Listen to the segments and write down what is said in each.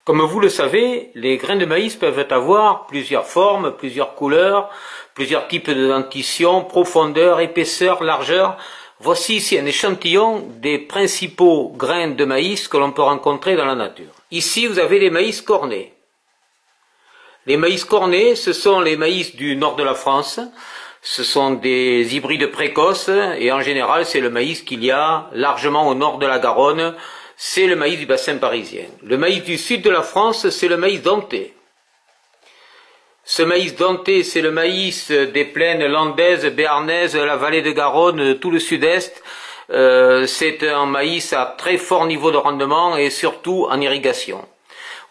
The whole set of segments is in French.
Comme vous le savez, les grains de maïs peuvent avoir plusieurs formes, plusieurs couleurs, plusieurs types de dentition, profondeur, épaisseur, largeur. Voici ici un échantillon des principaux grains de maïs que l'on peut rencontrer dans la nature. Ici, vous avez les maïs cornés. Les maïs cornés, ce sont les maïs du nord de la France. Ce sont des hybrides précoces et en général, c'est le maïs qu'il y a largement au nord de la Garonne. C'est le maïs du bassin parisien. Le maïs du sud de la France, c'est le maïs denté. Ce maïs denté, c'est le maïs des plaines landaises, béarnaises, la vallée de Garonne, tout le sud-est. C'est un maïs à très fort niveau de rendement et surtout en irrigation.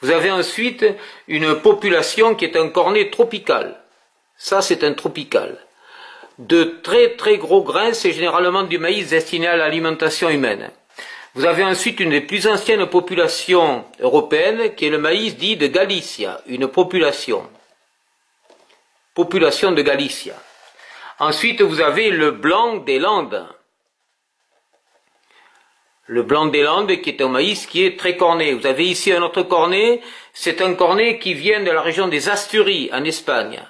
Vous avez ensuite une population qui est un cornet tropical. Ça, c'est un tropical. De très très gros grains, c'est généralement du maïs destiné à l'alimentation humaine. Vous avez ensuite une des plus anciennes populations européennes, qui est le maïs dit de Galicia, une population de Galicia. Ensuite, vous avez le blanc des Landes. Le blanc des Landes, qui est un maïs qui est très corné. Vous avez ici un autre cornet, c'est un cornet qui vient de la région des Asturies, en Espagne.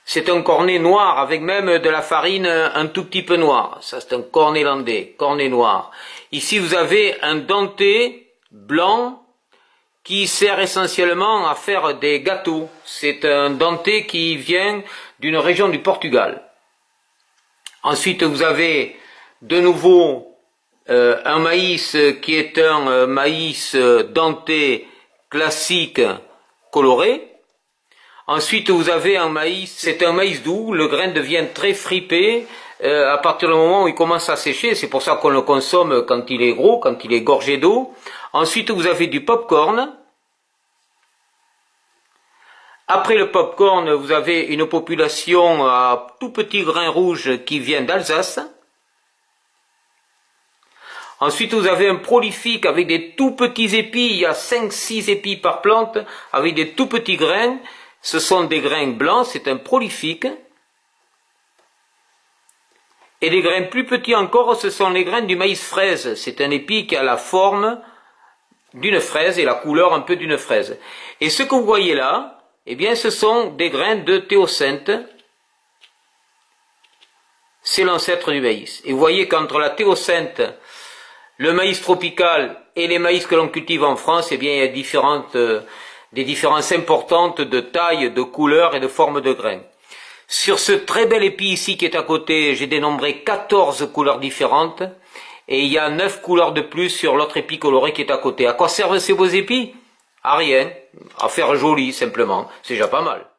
C'est un cornet noir, avec même de la farine un tout petit peu noire. Ça, c'est un cornet landais, cornet noir. Ici, vous avez un denté blanc qui sert essentiellement à faire des gâteaux. C'est un denté qui vient d'une région du Portugal. Ensuite, vous avez de nouveau un maïs qui est un maïs denté classique coloré. Ensuite, vous avez un maïs, c'est un maïs doux, le grain devient très fripé à partir du moment où il commence à sécher, c'est pour ça qu'on le consomme quand il est gros, quand il est gorgé d'eau. Ensuite, vous avez du popcorn. Après le popcorn, vous avez une population à tout petits grains rouges qui vient d'Alsace. Ensuite, vous avez un prolifique avec des tout petits épis, il y a 5-6 épis par plante, avec des tout petits grains. Ce sont des grains blancs, c'est un prolifique. Et des grains plus petits encore, ce sont les grains du maïs fraise. C'est un épi qui a la forme d'une fraise et la couleur un peu d'une fraise. Et ce que vous voyez là, eh bien, ce sont des grains de théocinthe. C'est l'ancêtre du maïs. Et vous voyez qu'entre la théocinthe, le maïs tropical et les maïs que l'on cultive en France, eh bien, il y a des différences importantes de taille, de couleur et de forme de grains. Sur ce très bel épi ici qui est à côté, j'ai dénombré 14 couleurs différentes et il y a 9 couleurs de plus sur l'autre épi coloré qui est à côté. À quoi servent ces beaux épis? À rien, à faire joli simplement, c'est déjà pas mal.